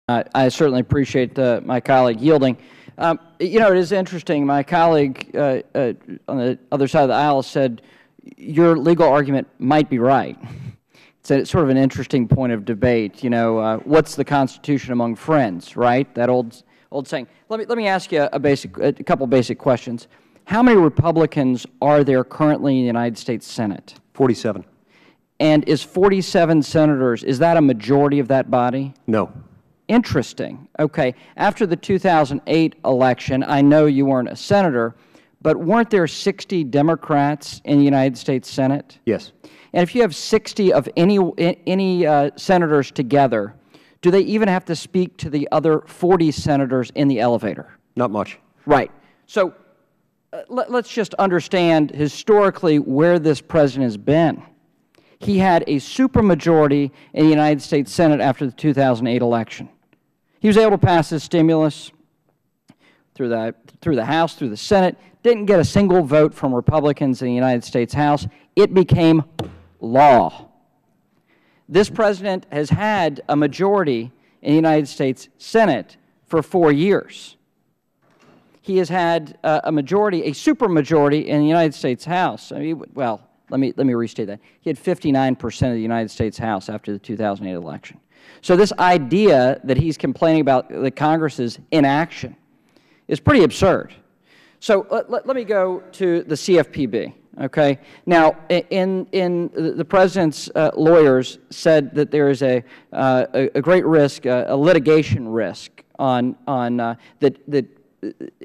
I certainly appreciate my colleague yielding. You know, it is interesting. My colleague on the other side of the aisle said your legal argument might be right. It's sort of an interesting point of debate. You know, what's the Constitution among friends, right? That old saying. Let me ask you a couple basic questions. How many Republicans are there currently in the United States Senate? 47. And is 47 senators, is that a majority of that body? No. Interesting. Okay. After the 2008 election, I know you weren't a senator, but weren't there 60 Democrats in the United States Senate? Yes. And if you have 60 of any senators together, do they even have to speak to the other 40 senators in the elevator? Not much. Right. So let's just understand historically where this president has been. He had a supermajority in the United States Senate after the 2008 election. He was able to pass his stimulus through the House, through the Senate, didn't get a single vote from Republicans in the United States House. It became law. This president has had a majority in the United States Senate for 4 years. He has had a majority, a supermajority in the United States House. I mean, well, let me restate that. He had 59% of the United States House after the 2008 election. So this idea that he's complaining about the Congress's inaction is pretty absurd. So let me go to the CFPB. Okay. Now, in the president's lawyers said that there is a great risk, a litigation risk on that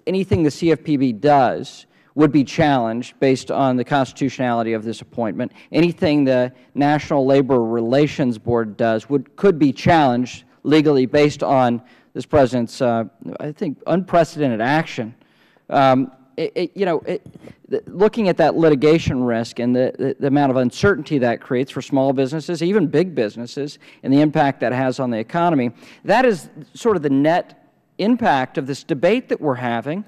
anything the CFPB does would be challenged based on the constitutionality of this appointment. Anything the National Labor Relations Board does could be challenged legally based on this president's, I think, unprecedented action. Looking at that litigation risk and the amount of uncertainty that creates for small businesses, even big businesses, and the impact that has on the economy, that is sort of the net impact of this debate that we're having.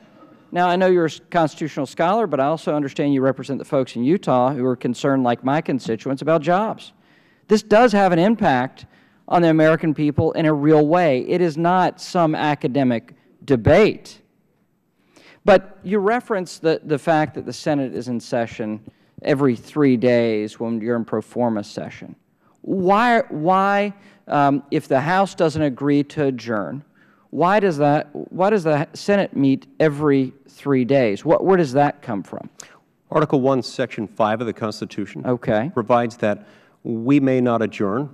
Now, I know you're a constitutional scholar, but I also understand you represent the folks in Utah who are concerned, like my constituents, about jobs. This does have an impact on the American people in a real way. It is not some academic debate. But you referenced the fact that the Senate is in session every 3 days when you're in pro forma session. Why if the House doesn't agree to adjourn, why does the Senate meet every 3 days? Where does that come from? Article 1, Section 5 of the Constitution provides that we may not adjourn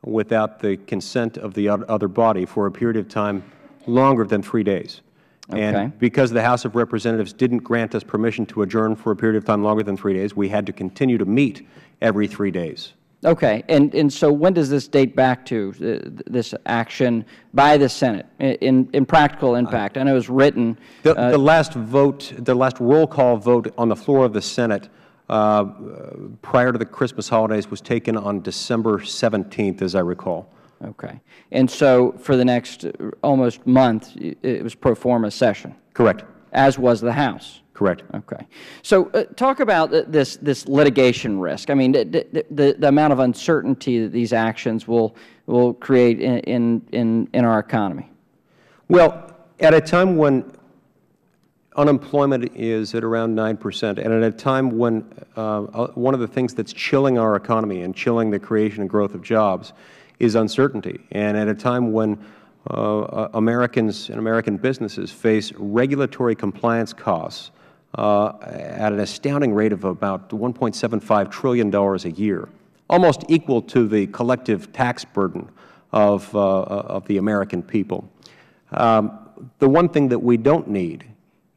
without the consent of the other body for a period of time longer than 3 days. And because the House of Representatives didn't grant us permission to adjourn for a period of time longer than 3 days, we had to continue to meet every 3 days. Okay. And so when does this date back to, this action by the Senate in practical impact? I know it was written. The last vote, the last roll call vote on the floor of the Senate prior to the Christmas holidays was taken on December 17th, as I recall. Okay. And so for the next almost month, it was pro forma session? Correct. As was the House? Correct. Okay. So talk about this litigation risk. I mean, the amount of uncertainty that these actions will create in our economy. Well, at a time when unemployment is at around 9%, and at a time when one of the things that's chilling our economy and chilling the creation and growth of jobs is uncertainty, and at a time when Americans and American businesses face regulatory compliance costs at an astounding rate of about $1.75 trillion a year, almost equal to the collective tax burden of the American people. The one thing that we don't need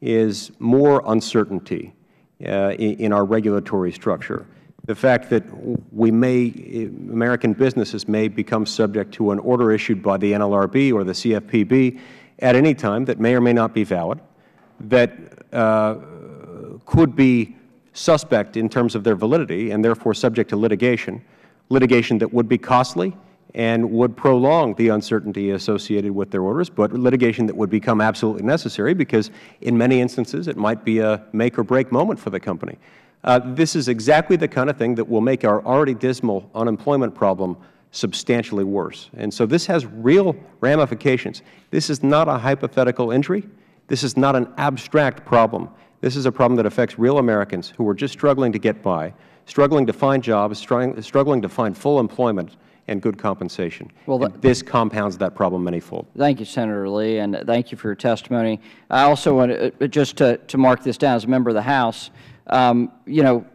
is more uncertainty in our regulatory structure. The fact that American businesses may become subject to an order issued by the NLRB or the CFPB at any time that may or may not be valid, that could be suspect in terms of their validity and therefore subject to litigation that would be costly and would prolong the uncertainty associated with their orders, but litigation that would become absolutely necessary because in many instances it might be a make-or-break moment for the company. This is exactly the kind of thing that will make our already dismal unemployment problem substantially worse. And so this has real ramifications. This is not a hypothetical injury. This is not an abstract problem. This is a problem that affects real Americans who are just struggling to get by, struggling to find jobs, struggling to find full employment and good compensation. Well, and this compounds that problem manyfold. Thank you, Senator Lee, and thank you for your testimony. I also want to, just to mark this down as a member of the House, you know,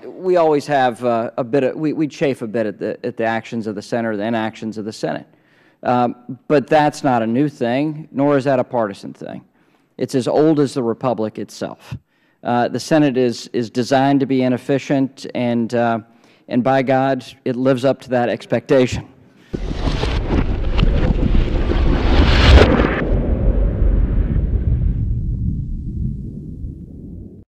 we always have a bit of, we chafe a bit at the actions of the Senate or the inactions of the Senate. But that's not a new thing, nor is that a partisan thing. It's as old as the Republic itself. The Senate is designed to be inefficient, and by God, it lives up to that expectation.